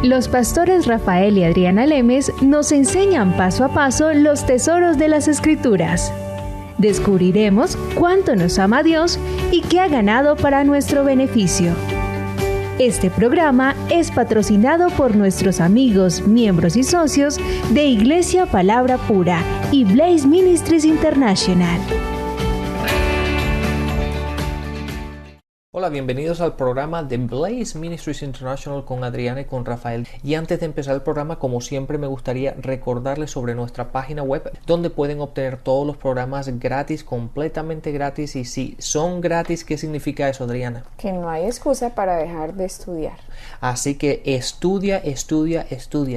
Los pastores Rafael y Adriana Lemes nos enseñan paso a paso los tesoros de las Escrituras. Descubriremos cuánto nos ama Dios y qué ha ganado para nuestro beneficio. Este programa es patrocinado por nuestros amigos, miembros y socios de Iglesia Palabra Pura y Blaze Ministries International. Hola, bienvenidos al programa de Blaze Ministries International con Adriana y con Rafael. Y antes de empezar el programa, como siempre, me gustaría recordarles sobre nuestra página web, donde pueden obtener todos los programas gratis, completamente gratis. Y si son gratis, ¿qué significa eso, Adriana? Que no hay excusa para dejar de estudiar. Así que estudia,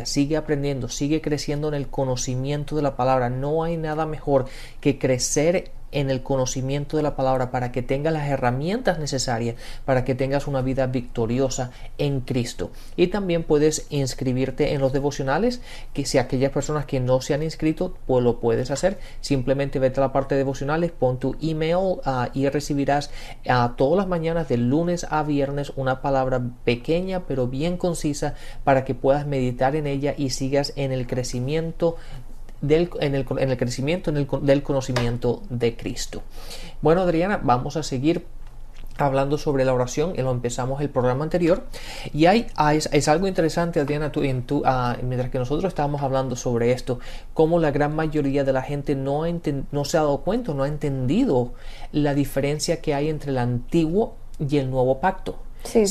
sigue aprendiendo, sigue creciendo en el conocimiento de la palabra. No hay nada mejor que crecer en el conocimiento de la palabra para que tengas las herramientas necesarias para que tengas una vida victoriosa en Cristo. Y también puedes inscribirte en los devocionales, que si aquellas personas que no se han inscrito, pues lo puedes hacer. Simplemente vete a la parte de devocionales, pon tu email y recibirás todas las mañanas de lunes a viernes una palabra pequeña pero bien concisa para que puedas meditar en ella y sigas en el crecimiento del conocimiento de Cristo. Bueno, Adriana, vamos a seguir hablando sobre la oración. Lo empezamos el programa anterior y es algo interesante, Adriana, mientras que nosotros estábamos hablando sobre esto, cómo la gran mayoría de la gente no se ha dado cuenta, no ha entendido la diferencia que hay entre el antiguo y el nuevo pacto. Sí.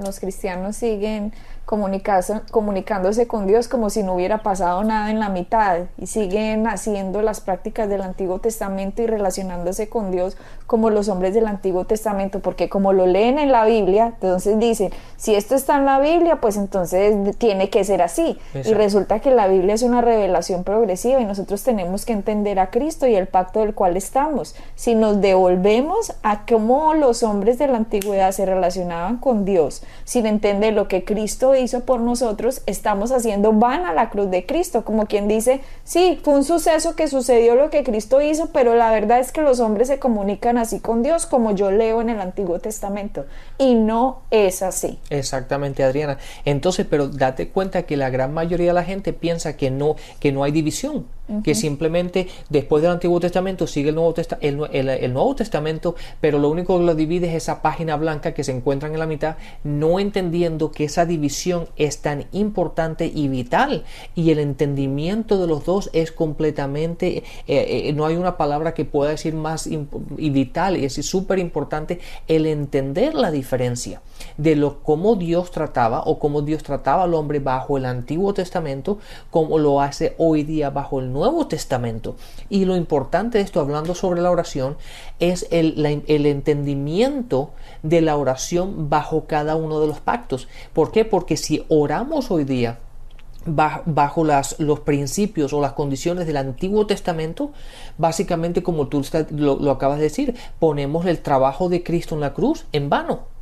Los cristianos siguen comunicándose con Dios como si no hubiera pasado nada en la mitad y siguen haciendo las prácticas del Antiguo Testamento y relacionándose con Dios como los hombres del Antiguo Testamento, porque como lo leen en la Biblia, entonces dicen, si esto está en la Biblia, pues entonces tiene que ser así. Exacto. Y resulta que la Biblia es una revelación progresiva y nosotros tenemos que entender a Cristo y el pacto del cual estamos. Si nos devolvemos a cómo los hombres de la antigüedad se relacionaban con Dios sin entender lo que Cristo hizo por nosotros, estamos haciendo vana la cruz de Cristo, como quien dice, sí, fue un suceso que sucedió lo que Cristo hizo, pero la verdad es que los hombres se comunican así con Dios como yo leo en el Antiguo Testamento, y no es así. Exactamente, Adriana. Entonces, pero date cuenta que la gran mayoría de la gente piensa que no hay división, que simplemente después del Antiguo Testamento sigue el Nuevo Testamento, pero lo único que lo divide es esa página blanca que se encuentra en la mitad, no entendiendo que esa división es tan importante y vital, y el entendimiento de los dos es completamente, no hay una palabra que pueda decir más y vital, y es súper importante el entender la diferencia de cómo Dios trataba al hombre bajo el Antiguo Testamento, como lo hace hoy día bajo el Nuevo Testamento. Y lo importante de esto, hablando sobre la oración, es el entendimiento de la oración bajo cada uno de los pactos. ¿Por qué? Porque si oramos hoy día bajo los principios o las condiciones del Antiguo Testamento, básicamente, como tú lo acabas de decir, ponemos el trabajo de Cristo en la cruz en vano.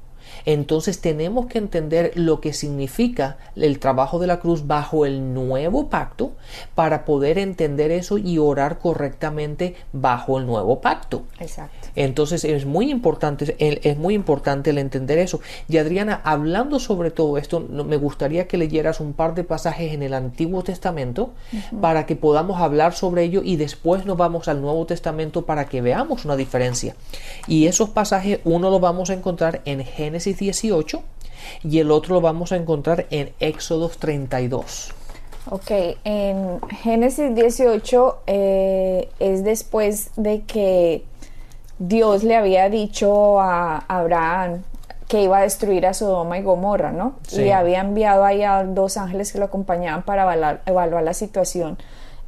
Entonces tenemos que entender lo que significa el trabajo de la cruz bajo el nuevo pacto para poder entender eso y orar correctamente bajo el nuevo pacto. Exacto. Entonces es muy importante el entender eso. Y Adriana, hablando sobre todo esto, me gustaría que leyeras un par de pasajes en el Antiguo Testamento para que podamos hablar sobre ello, y después nos vamos al Nuevo Testamento para que veamos una diferencia. Y esos pasajes, uno lo vamos a encontrar en Génesis 18 y el otro lo vamos a encontrar en Éxodo 32. Ok, en Génesis 18 es después de que Dios le había dicho a Abraham que iba a destruir a Sodoma y Gomorra, ¿no? Sí. Y había enviado ahí a 2 ángeles que lo acompañaban para evaluar la situación.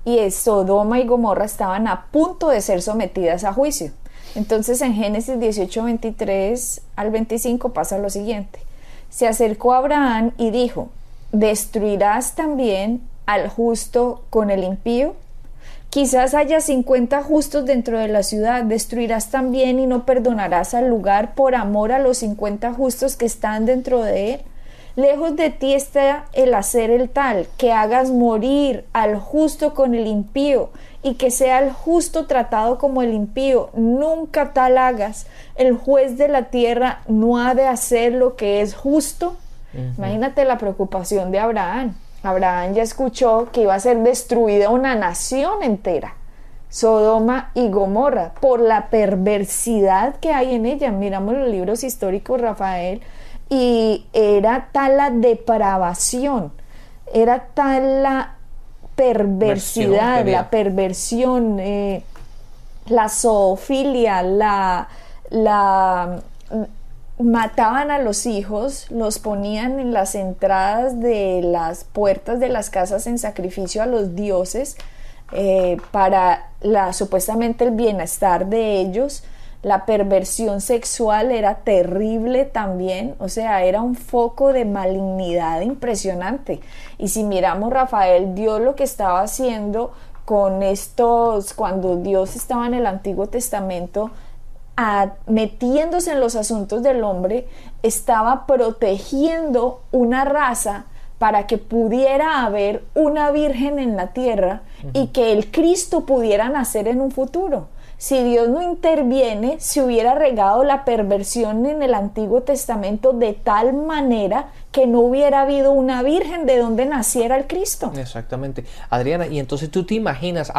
Y Sodoma y Gomorra estaban a punto de ser sometidas a juicio. Entonces en Génesis 18, 23 al 25 pasa lo siguiente. Se acercó a Abraham y dijo, ¿destruirás también al justo con el impío? Quizás haya 50 justos dentro de la ciudad. ¿Destruirás también y no perdonarás al lugar por amor a los 50 justos que están dentro de él? Lejos de ti está el hacer el tal, que hagas morir al justo con el impío, y que sea el justo tratado como el impío. Nunca tal hagas. El juez de la tierra no ha de hacer lo que es justo. Imagínate la preocupación de Abraham. Abraham ya escuchó que iba a ser destruida una nación entera, Sodoma y Gomorra, por la perversidad que hay en ella. Miramos los libros históricos, Rafael, y era tal la depravación, era tal la perversidad, la perversión, la zoofilia, mataban a los hijos, los ponían en las entradas de las puertas de las casas en sacrificio a los dioses, para supuestamente el bienestar de ellos. La perversión sexual era terrible también, o sea, era un foco de malignidad impresionante. Y si miramos, Rafael, Dios lo que estaba haciendo con estos, cuando Dios estaba en el Antiguo Testamento, metiéndose en los asuntos del hombre, estaba protegiendo una raza para que pudiera haber una virgen en la tierra y que el Cristo pudiera nacer en un futuro. Si Dios no interviene, se hubiera regado la perversión en el Antiguo Testamento de tal manera que no hubiera habido una virgen de donde naciera el Cristo. Exactamente. Adriana, y entonces tú te imaginas,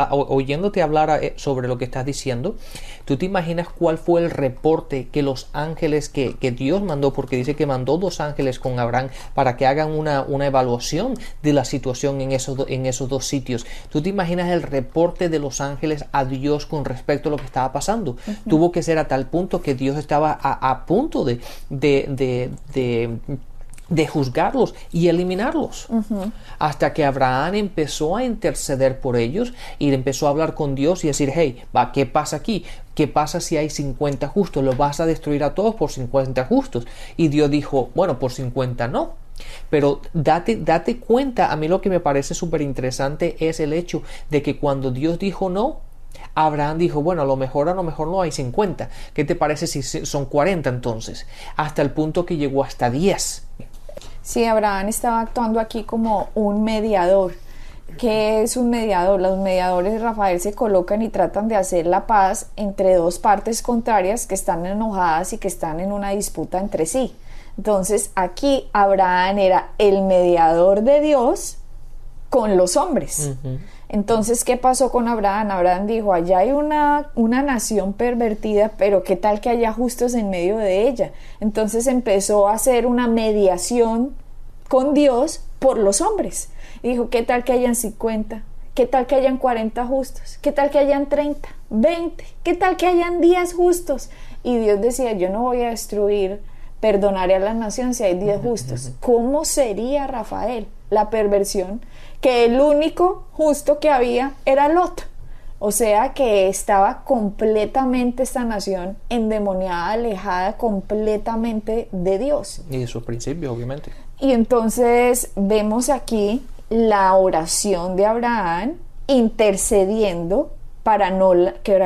oyéndote hablar sobre lo que estás diciendo, tú te imaginas cuál fue el reporte que los ángeles que Dios mandó, porque dice que mandó 2 ángeles con Abraham para que hagan una evaluación de la situación en esos 2 sitios. Tú te imaginas el reporte de los ángeles a Dios con respecto a lo que estaba pasando. Tuvo que ser a tal punto que Dios estaba a punto de juzgarlos y eliminarlos, hasta que Abraham empezó a interceder por ellos y empezó a hablar con Dios y decir: hey, ¿qué pasa aquí? ¿Qué pasa si hay 50 justos? ¿Los vas a destruir a todos por 50 justos? Y Dios dijo: bueno, por 50 no. Pero date cuenta, a mí lo que me parece súper interesante es el hecho de que cuando Dios dijo no, Abraham dijo: bueno, a lo mejor no hay 50. ¿Qué te parece si son 40 entonces? Hasta el punto que llegó hasta 10. Sí, Abraham estaba actuando aquí como un mediador. ¿Qué es un mediador? Los mediadores, Rafael, se colocan y tratan de hacer la paz entre 2 partes contrarias que están enojadas y que están en una disputa entre sí. Entonces, aquí Abraham era el mediador de Dios con los hombres. Entonces, ¿qué pasó con Abraham? Abraham dijo: allá hay una nación pervertida, pero ¿qué tal que haya justos en medio de ella? Entonces empezó a hacer una mediación con Dios por los hombres. Y dijo: ¿qué tal que hayan 50? ¿Qué tal que hayan 40 justos? ¿Qué tal que hayan 30? 20? ¿Qué tal que hayan 10 justos? Y Dios decía: yo no voy a destruir, perdonaré a la nación si hay 10 justos. ¿Cómo sería, Rafael, la perversión? Que el único justo que había era Lot. O sea que estaba completamente esta nación endemoniada, alejada completamente de Dios. Y de sus principios, obviamente. Y entonces vemos aquí la oración de Abraham intercediendo para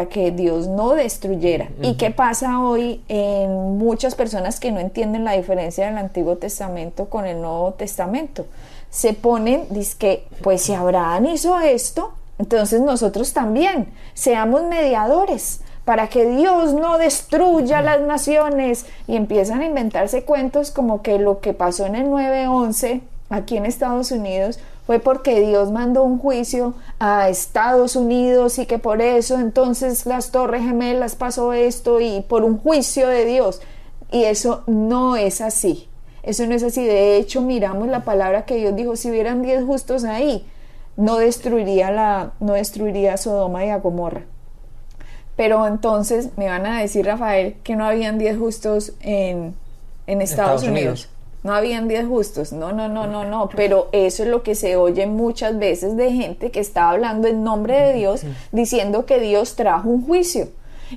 que Dios no destruyera. ¿Y qué pasa hoy en muchas personas que no entienden la diferencia del Antiguo Testamento con el Nuevo Testamento? Se ponen, dizque, pues si Abraham hizo esto, entonces nosotros también seamos mediadores para que Dios no destruya las naciones, y empiezan a inventarse cuentos como que lo que pasó en el 9/11 aquí en Estados Unidos fue porque Dios mandó un juicio a Estados Unidos y que por eso entonces las Torres Gemelas pasó esto, y por un juicio de Dios. Y eso no es así. Eso no es así. De hecho, miramos la palabra que Dios dijo: si hubieran 10 justos ahí, no destruiría Sodoma y a Gomorra. Pero entonces me van a decir, Rafael, que no habían 10 justos en Estados Unidos. No habían 10 justos. No. Pero eso es lo que se oye muchas veces de gente que está hablando en nombre de Dios, diciendo que Dios trajo un juicio.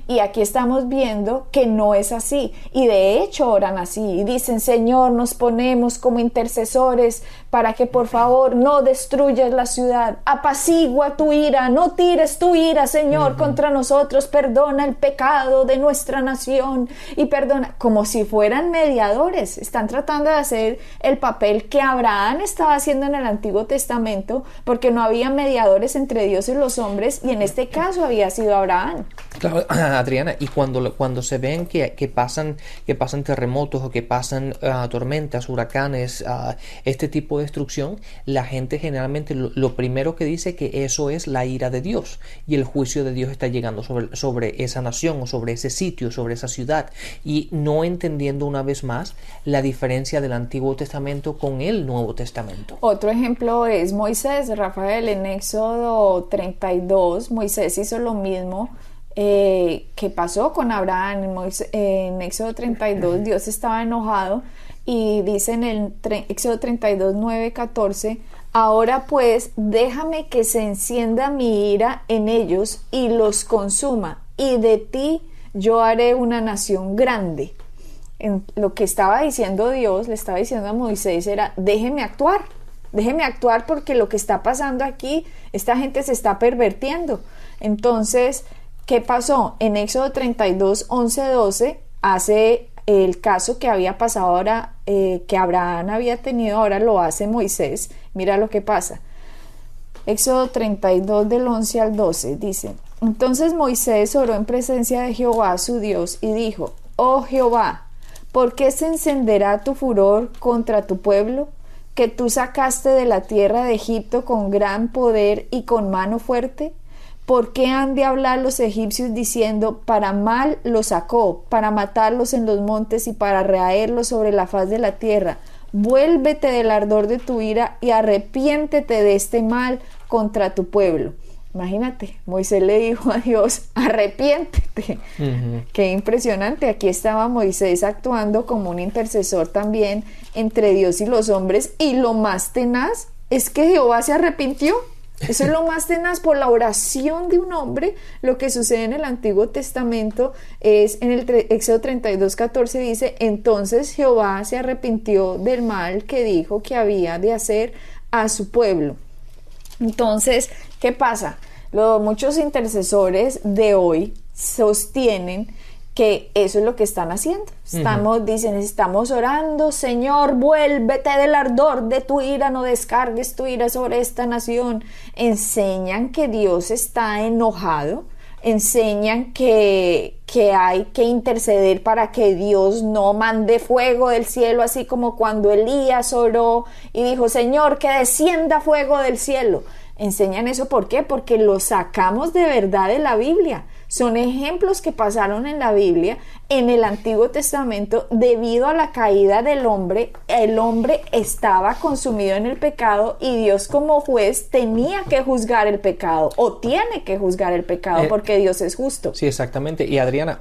Y aquí estamos viendo que no es así, y de hecho oran así y dicen: Señor, nos ponemos como intercesores para que por favor no destruyas la ciudad, apacigua tu ira, no tires tu ira, Señor, contra nosotros, perdona el pecado de nuestra nación y perdona, como si fueran mediadores. Están tratando de hacer el papel que Abraham estaba haciendo en el Antiguo Testamento, porque no había mediadores entre Dios y los hombres, y en este caso había sido Abraham. Claro, Adriana, y cuando se ven que pasan terremotos o que pasan tormentas, huracanes, este tipo de destrucción, la gente generalmente lo primero que dice que eso es la ira de Dios y el juicio de Dios está llegando sobre esa nación o sobre ese sitio, sobre esa ciudad, y no entendiendo una vez más la diferencia del Antiguo Testamento con el Nuevo Testamento. Otro ejemplo es Moisés, Rafael, en Éxodo 32, Moisés hizo lo mismo que pasó con Abraham. En Éxodo 32 Dios estaba enojado y dice en el Éxodo 32, 9, 14: ahora pues déjame que se encienda mi ira en ellos y los consuma, y de ti yo haré una nación grande. Lo que estaba diciendo Dios, le estaba diciendo a Moisés, era: déjeme actuar porque lo que está pasando aquí, esta gente se está pervirtiendo. Entonces, ¿qué pasó? En Éxodo 32, 11, 12 hace el caso que había pasado ahora, que Abraham había tenido, ahora lo hace Moisés. Mira lo que pasa. Éxodo 32 del 11 al 12 dice: entonces Moisés oró en presencia de Jehová su Dios y dijo: oh Jehová, ¿por qué se encenderá tu furor contra tu pueblo, que tú sacaste de la tierra de Egipto con gran poder y con mano fuerte? ¿Por qué han de hablar los egipcios diciendo: para mal los sacó, para matarlos en los montes y para raerlos sobre la faz de la tierra? Vuélvete del ardor de tu ira y arrepiéntete de este mal contra tu pueblo. Imagínate, Moisés le dijo a Dios: arrepiéntete. Qué impresionante. Aquí estaba Moisés actuando como un intercesor también entre Dios y los hombres, y lo más tenaz es que Jehová se arrepintió. Eso es lo más tenaz. Por la oración de un hombre. Lo que sucede en el Antiguo Testamento es en el Éxodo 32, 14 dice: entonces Jehová se arrepintió del mal que dijo que había de hacer a su pueblo. Entonces, ¿qué pasa? Muchos intercesores de hoy sostienen que eso es lo que están haciendo. Dicen, estamos orando: Señor, vuélvete del ardor de tu ira, no descargues tu ira sobre esta nación. Enseñan que Dios está enojado, enseñan que hay que interceder para que Dios no mande fuego del cielo, así como cuando Elías oró y dijo: Señor, que descienda fuego del cielo. Enseñan eso. ¿Por qué? Porque lo sacamos de verdad de la Biblia. Son ejemplos que pasaron en la Biblia, en el Antiguo Testamento. Debido a la caída del hombre, el hombre estaba consumido en el pecado y Dios como juez tenía que juzgar el pecado, o tiene que juzgar el pecado, porque Dios es justo. Sí, exactamente. Y Adriana,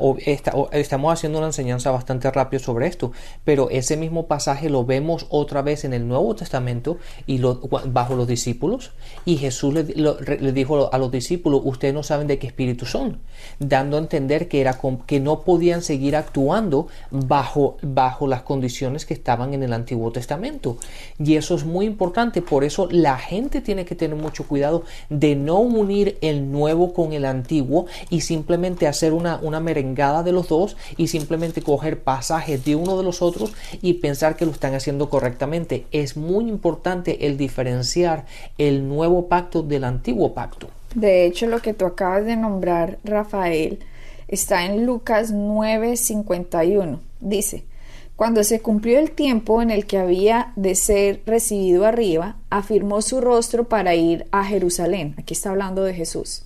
estamos haciendo una enseñanza bastante rápida sobre esto, pero ese mismo pasaje lo vemos otra vez en el Nuevo Testamento y bajo los discípulos, y Jesús le dijo a los discípulos: ustedes no saben de qué espíritu son, dando a entender que no podían seguir actuando bajo las condiciones que estaban en el Antiguo Testamento. Y eso es muy importante. Por eso la gente tiene que tener mucho cuidado de no unir el nuevo con el antiguo y simplemente hacer una merengada de los dos, y simplemente coger pasajes de uno de los otros y pensar que lo están haciendo correctamente. Es muy importante el diferenciar el nuevo pacto del antiguo pacto. De hecho, lo que tú acabas de nombrar, Rafael, está en Lucas 9:51. Dice: cuando se cumplió el tiempo en el que había de ser recibido arriba, afirmó su rostro para ir a Jerusalén. Aquí está hablando de Jesús.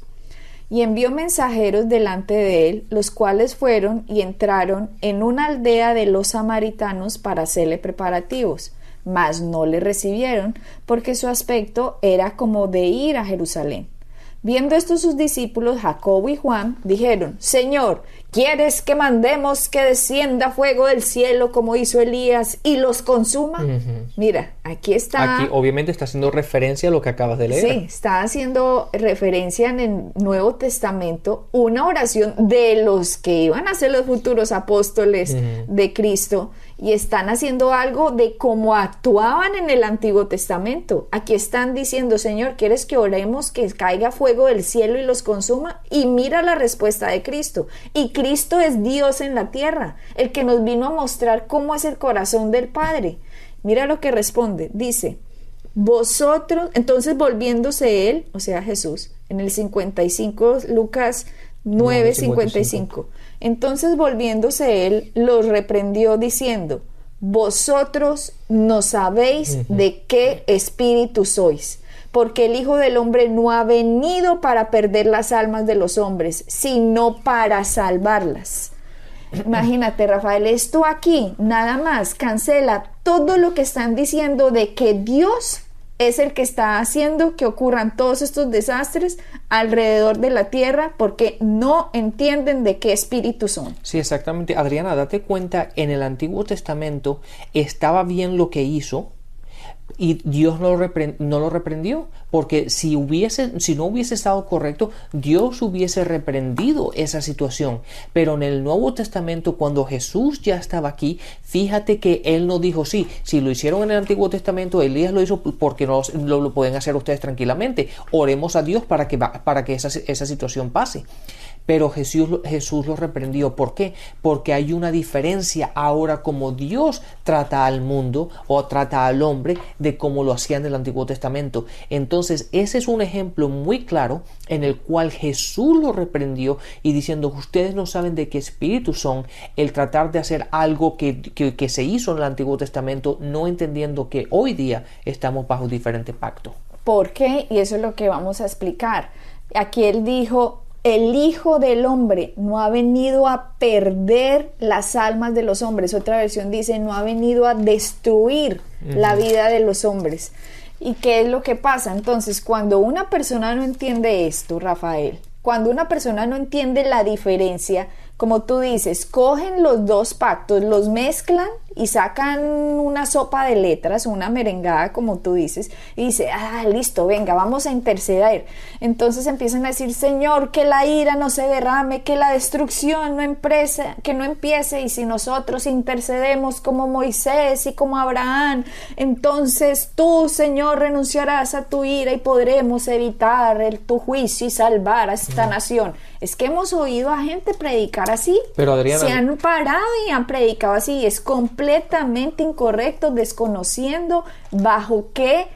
Y envió mensajeros delante de él, los cuales fueron y entraron en una aldea de los samaritanos para hacerle preparativos. Mas no le recibieron, porque su aspecto era como de ir a Jerusalén. Viendo esto sus discípulos, Jacobo y Juan, dijeron: Señor, ¿quieres que mandemos que descienda fuego del cielo como hizo Elías y los consuma? Mira, aquí obviamente está haciendo referencia a lo que acabas de leer. Sí, está haciendo referencia en el Nuevo Testamento, una oración de los que iban a ser los futuros apóstoles de Cristo, y están haciendo algo de cómo actuaban en el Antiguo Testamento. Aquí están diciendo: Señor, ¿quieres que oremos que caiga fuego del cielo y los consuma? Y mira la respuesta de Cristo. Y Cristo es Dios en la tierra, el que nos vino a mostrar cómo es el corazón del Padre. Mira lo que responde. Dice: vosotros, entonces volviéndose él, o sea Jesús, en el 55, Lucas 9:55. Entonces volviéndose él, los reprendió diciendo: vosotros no sabéis de qué espíritu sois, porque el Hijo del Hombre no ha venido para perder las almas de los hombres, sino para salvarlas. Imagínate, Rafael, esto aquí nada más cancela todo lo que están diciendo de que Dios es el que está haciendo que ocurran todos estos desastres alrededor de la tierra, porque no entienden de qué espíritu son. Sí, exactamente. Adriana, date cuenta, en el Antiguo Testamento estaba bien lo que hizo, y Dios no lo reprendió, porque si no hubiese estado correcto, Dios hubiese reprendido esa situación. Pero en el Nuevo Testamento, cuando Jesús ya estaba aquí, fíjate que Él no dijo: sí, si lo hicieron en el Antiguo Testamento, Elías lo hizo, porque no lo pueden hacer ustedes tranquilamente. Oremos a Dios para que esa situación pase. Pero Jesús lo reprendió. ¿Por qué? Porque hay una diferencia ahora como Dios trata al mundo o trata al hombre de cómo lo hacía en el Antiguo Testamento. Entonces, ese es un ejemplo muy claro en el cual Jesús lo reprendió y diciendo: ustedes no saben de qué espíritu son, el tratar de hacer algo que se hizo en el Antiguo Testamento, no entendiendo que hoy día estamos bajo diferente pacto. ¿Por qué? Y eso es lo que vamos a explicar. Aquí él dijo: el Hijo del Hombre no ha venido a perder las almas de los hombres. Otra versión dice: no ha venido a destruir la vida de los hombres. ¿Y qué es lo que pasa? Entonces, cuando una persona no entiende esto, Rafael, cuando una persona no entiende la diferencia, como tú dices, cogen los dos pactos, los mezclan y sacan una sopa de letras, una merengada, como tú dices, y dice: listo, venga, vamos a interceder. Entonces empiezan a decir: Señor, que la ira no se derrame, que la destrucción no empiece, y si nosotros intercedemos como Moisés y como Abraham, entonces tú, Señor, renunciarás a tu ira y podremos evitar tu juicio y salvar a esta nación. Es que hemos oído a gente predicar así. Pero Adriana, se han parado y han predicado así. Es completamente incorrecto, desconociendo bajo qué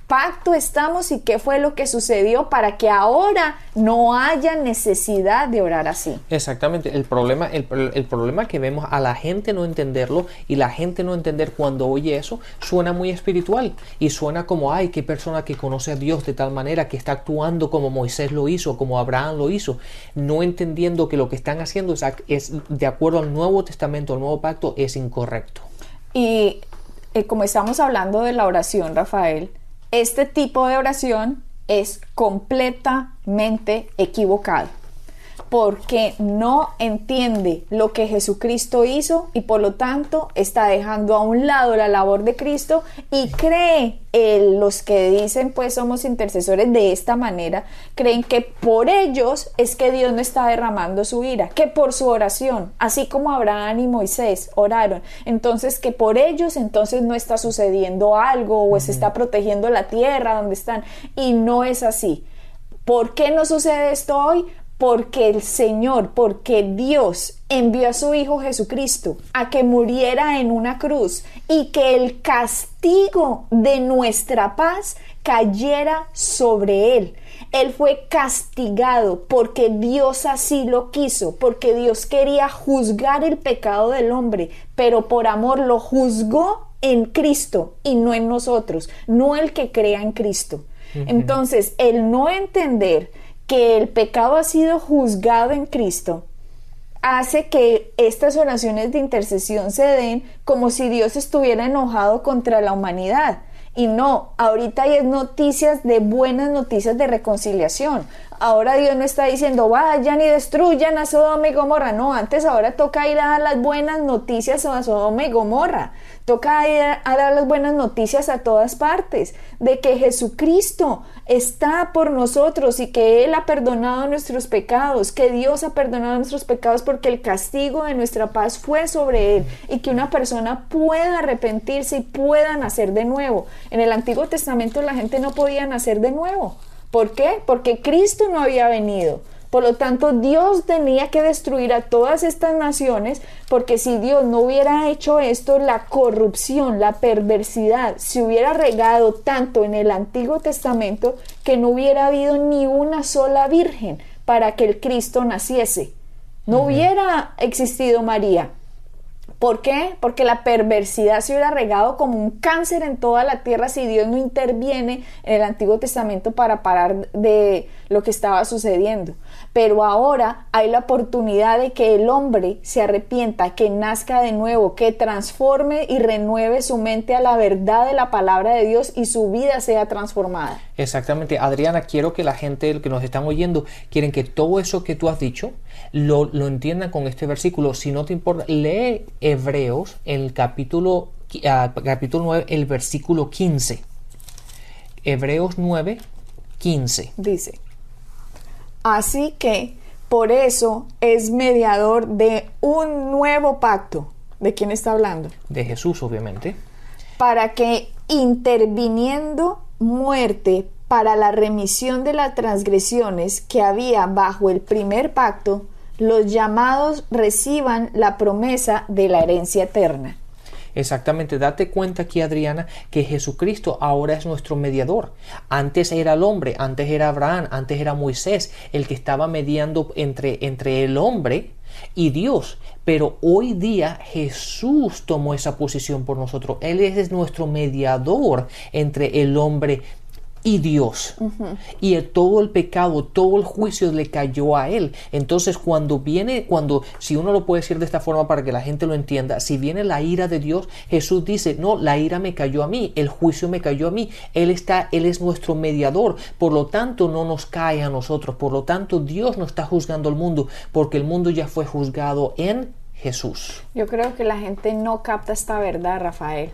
pacto estamos y qué fue lo que sucedió para que ahora no haya necesidad de orar así. Exactamente. El problema que vemos a la gente no entenderlo, y la gente no entender cuando oye eso, suena muy espiritual y suena como: ay, qué persona que conoce a Dios de tal manera que está actuando como Moisés lo hizo, como Abraham lo hizo, no entendiendo que lo que están haciendo es de acuerdo al Nuevo Testamento, al Nuevo Pacto, es incorrecto. Y como estamos hablando de la oración, Rafael, este tipo de oración es completamente equivocado, porque no entiende lo que Jesucristo hizo y por lo tanto está dejando a un lado la labor de Cristo y cree, los que dicen pues somos intercesores de esta manera, creen que por ellos es que Dios no está derramando su ira, que por su oración, así como Abraham y Moisés oraron, entonces que por ellos entonces no está sucediendo algo o se está protegiendo la tierra donde están, y no es así. ¿Por qué no sucede esto hoy? Porque porque Dios envió a su Hijo Jesucristo a que muriera en una cruz y que el castigo de nuestra paz cayera sobre Él. Él fue castigado porque Dios así lo quiso, porque Dios quería juzgar el pecado del hombre, pero por amor lo juzgó en Cristo y no en nosotros, no el que crea en Cristo. Entonces, el no entender que el pecado ha sido juzgado en Cristo hace que estas oraciones de intercesión se den como si Dios estuviera enojado contra la humanidad. Y no, ahorita hay buenas noticias de reconciliación. Ahora Dios no está diciendo vayan y destruyan a Sodoma y Gomorra. No, ahora toca ir a dar las buenas noticias a Sodoma y Gomorra. Toca ir a dar las buenas noticias a todas partes, de que Jesucristo está por nosotros y que Él ha perdonado nuestros pecados, que Dios ha perdonado nuestros pecados porque el castigo de nuestra paz fue sobre Él, y que una persona pueda arrepentirse y pueda nacer de nuevo. En el Antiguo Testamento la gente no podía nacer de nuevo. ¿Por qué? Porque Cristo no había venido. Por lo tanto, Dios tenía que destruir a todas estas naciones, porque si Dios no hubiera hecho esto, la corrupción, la perversidad se hubiera regado tanto en el Antiguo Testamento que no hubiera habido ni una sola virgen para que el Cristo naciese. No hubiera existido María. ¿Por qué? Porque la perversidad se hubiera regado como un cáncer en toda la tierra si Dios no interviene en el Antiguo Testamento para parar de lo que estaba sucediendo. Pero ahora hay la oportunidad de que el hombre se arrepienta, que nazca de nuevo, que transforme y renueve su mente a la verdad de la palabra de Dios y su vida sea transformada. Exactamente. Adriana, quiero que la gente que nos están oyendo, quieren que todo eso que tú has dicho lo entiendan con este versículo. Si no te importa, lee Hebreos, el capítulo 9, el versículo 15. Hebreos 9, 15. Dice: así que por eso es mediador de un nuevo pacto. ¿De quién está hablando? De Jesús, obviamente. Para que, interviniendo muerte para la remisión de las transgresiones que había bajo el primer pacto, los llamados reciban la promesa de la herencia eterna. Exactamente, date cuenta aquí, Adriana, que Jesucristo ahora es nuestro mediador. Antes era el hombre, antes era Abraham, antes era Moisés, el que estaba mediando entre el hombre y Dios. Pero hoy día Jesús tomó esa posición por nosotros. Él es nuestro mediador entre el hombre y Dios. Y todo el pecado, todo el juicio le cayó a él. Entonces si uno lo puede decir de esta forma para que la gente lo entienda, si viene la ira de Dios, Jesús dice: no, la ira me cayó a mí, el juicio me cayó a mí, Él es nuestro mediador, por lo tanto no nos cae a nosotros, por lo tanto Dios no está juzgando al mundo, porque el mundo ya fue juzgado en Jesús. Yo creo que la gente no capta esta verdad, Rafael.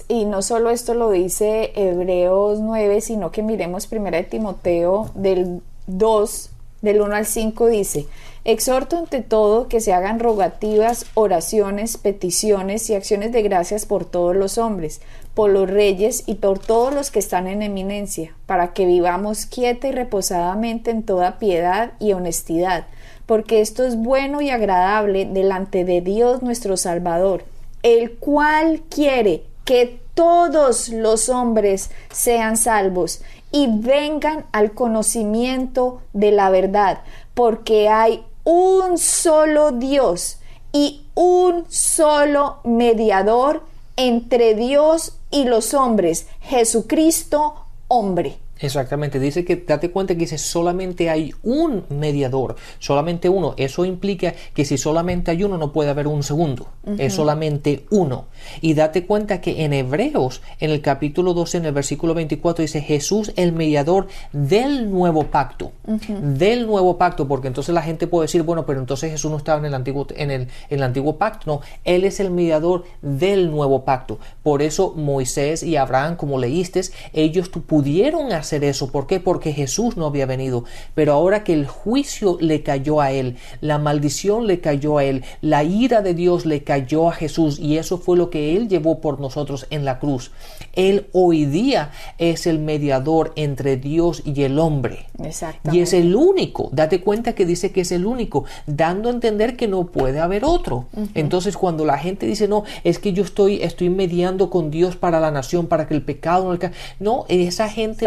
Y no solo esto lo dice Hebreos 9, sino que miremos 1 Timoteo del 2, del 1 al 5, dice: exhorto ante todo que se hagan rogativas, oraciones, peticiones y acciones de gracias por todos los hombres, por los reyes y por todos los que están en eminencia, para que vivamos quieta y reposadamente en toda piedad y honestidad, porque esto es bueno y agradable delante de Dios nuestro Salvador, el cual quiere que todos los hombres sean salvos y vengan al conocimiento de la verdad, porque hay un solo Dios y un solo mediador entre Dios y los hombres, Jesucristo, hombre. Exactamente, dice que date cuenta que dice solamente hay un mediador, solamente uno. Eso implica que si solamente hay uno no puede haber un segundo, es solamente uno. Y date cuenta que en Hebreos, en el capítulo 12, en el versículo 24, dice Jesús el mediador del nuevo pacto, del nuevo pacto, porque entonces la gente puede decir, bueno, pero entonces Jesús no estaba en el antiguo pacto. No, Él es el mediador del nuevo pacto. Por eso Moisés y Abraham, como leíste, ellos pudieron hacer eso. ¿Por qué? Porque Jesús no había venido. Pero ahora que el juicio le cayó a él, la maldición le cayó a él, la ira de Dios le cayó a Jesús, y eso fue lo que él llevó por nosotros en la cruz. Él hoy día es el mediador entre Dios y el hombre. Exactamente. Y es el único. Date cuenta que dice que es el único, dando a entender que no puede haber otro. Entonces cuando la gente dice, no, es que yo estoy mediando con Dios para la nación, para que el pecado no, esa gente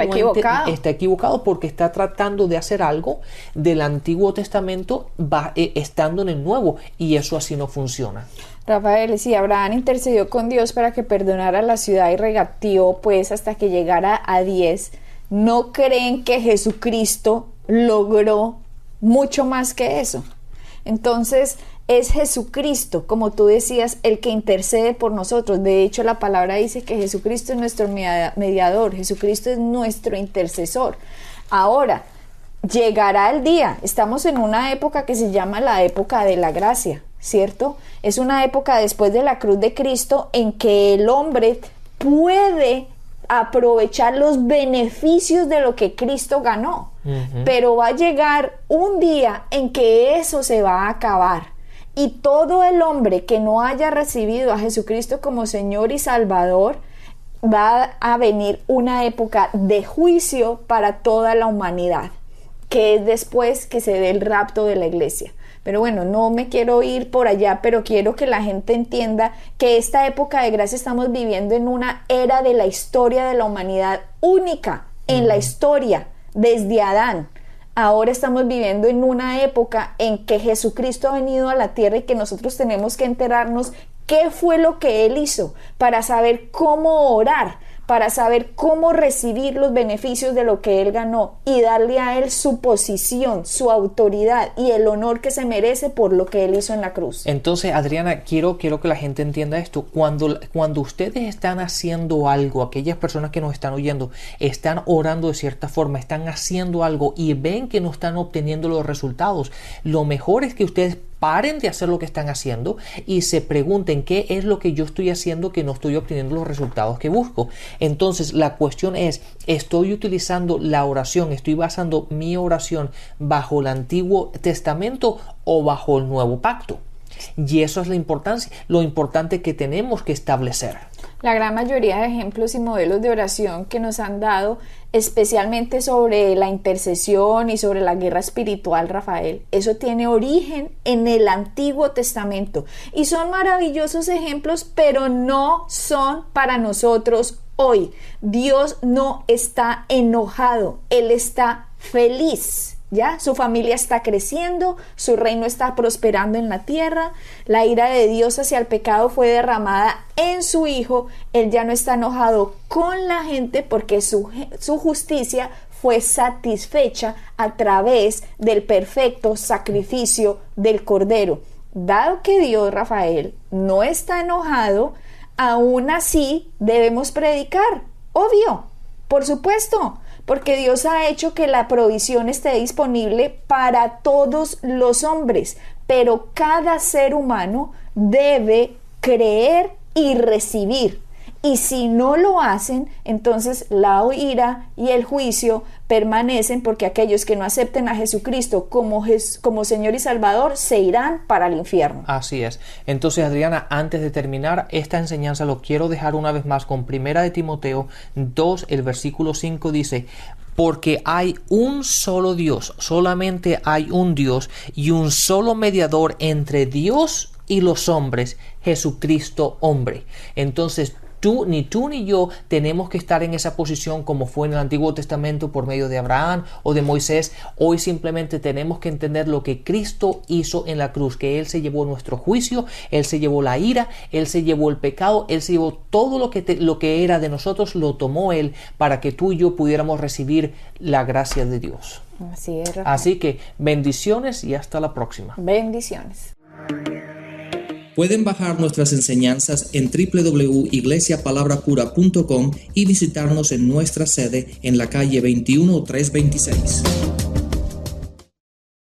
está equivocado, porque está tratando de hacer algo del Antiguo Testamento estando en el Nuevo, y eso así no funciona. Rafael, si Abraham intercedió con Dios para que perdonara la ciudad y regateó pues hasta que llegara a 10, ¿no creen que Jesucristo logró mucho más que eso? Entonces es Jesucristo, como tú decías, el que intercede por nosotros. De hecho, la palabra dice que Jesucristo es nuestro mediador, Jesucristo es nuestro intercesor. Ahora, llegará el día, estamos en una época que se llama la época de la gracia, ¿cierto? Es una época después de la cruz de Cristo en que el hombre puede aprovechar los beneficios de lo que Cristo ganó. Pero va a llegar un día en que eso se va a acabar, y todo el hombre que no haya recibido a Jesucristo como Señor y Salvador, va a venir una época de juicio para toda la humanidad, que es después que se dé el rapto de la iglesia. Pero bueno, no me quiero ir por allá, pero quiero que la gente entienda que esta época de gracia estamos viviendo en una era de la historia de la humanidad única en la historia, desde Adán Ahora estamos viviendo en una época en que Jesucristo ha venido a la tierra y que nosotros tenemos que enterarnos qué fue lo que Él hizo para saber cómo orar, para saber cómo recibir los beneficios de lo que Él ganó y darle a Él su posición, su autoridad y el honor que se merece por lo que Él hizo en la cruz. Entonces, Adriana, quiero que la gente entienda esto. Cuando ustedes están haciendo algo, aquellas personas que nos están oyendo, están orando de cierta forma, están haciendo algo y ven que no están obteniendo los resultados, lo mejor es que ustedes paren de hacer lo que están haciendo y se pregunten qué es lo que yo estoy haciendo que no estoy obteniendo los resultados que busco. Entonces la cuestión es, ¿estoy utilizando la oración, estoy basando mi oración bajo el Antiguo Testamento o bajo el Nuevo Pacto? Y eso es lo importante que tenemos que establecer. La gran mayoría de ejemplos y modelos de oración que nos han dado, especialmente sobre la intercesión y sobre la guerra espiritual, Rafael, eso tiene origen en el Antiguo Testamento. Y son maravillosos ejemplos, pero no son para nosotros hoy. Dios no está enojado, Él está feliz. ¿Ya? Su familia está creciendo, su reino está prosperando en la tierra, la ira de Dios hacia el pecado fue derramada en su Hijo, Él ya no está enojado con la gente porque su justicia fue satisfecha a través del perfecto sacrificio del Cordero. Dado que Dios, Rafael, no está enojado, aún así debemos predicar, obvio, por supuesto, porque Dios ha hecho que la provisión esté disponible para todos los hombres, pero cada ser humano debe creer y recibir. Y si no lo hacen, entonces la ira y el juicio permanecen, porque aquellos que no acepten a Jesucristo como Señor y Salvador se irán para el infierno. Así es. Entonces, Adriana, antes de terminar esta enseñanza, lo quiero dejar una vez más con 1 de Timoteo 2, el versículo 5 dice: porque hay un solo Dios, solamente hay un Dios y un solo mediador entre Dios y los hombres, Jesucristo hombre. Entonces, ni tú ni yo tenemos que estar en esa posición como fue en el Antiguo Testamento por medio de Abraham o de Moisés. Hoy simplemente tenemos que entender lo que Cristo hizo en la cruz, que Él se llevó nuestro juicio, Él se llevó la ira, Él se llevó el pecado, Él se llevó todo lo que era de nosotros, lo tomó Él para que tú y yo pudiéramos recibir la gracia de Dios. Así es, Rafael. Así que bendiciones y hasta la próxima. Bendiciones. Pueden bajar nuestras enseñanzas en www.iglesiapalabracura.com y visitarnos en nuestra sede en la calle 21326.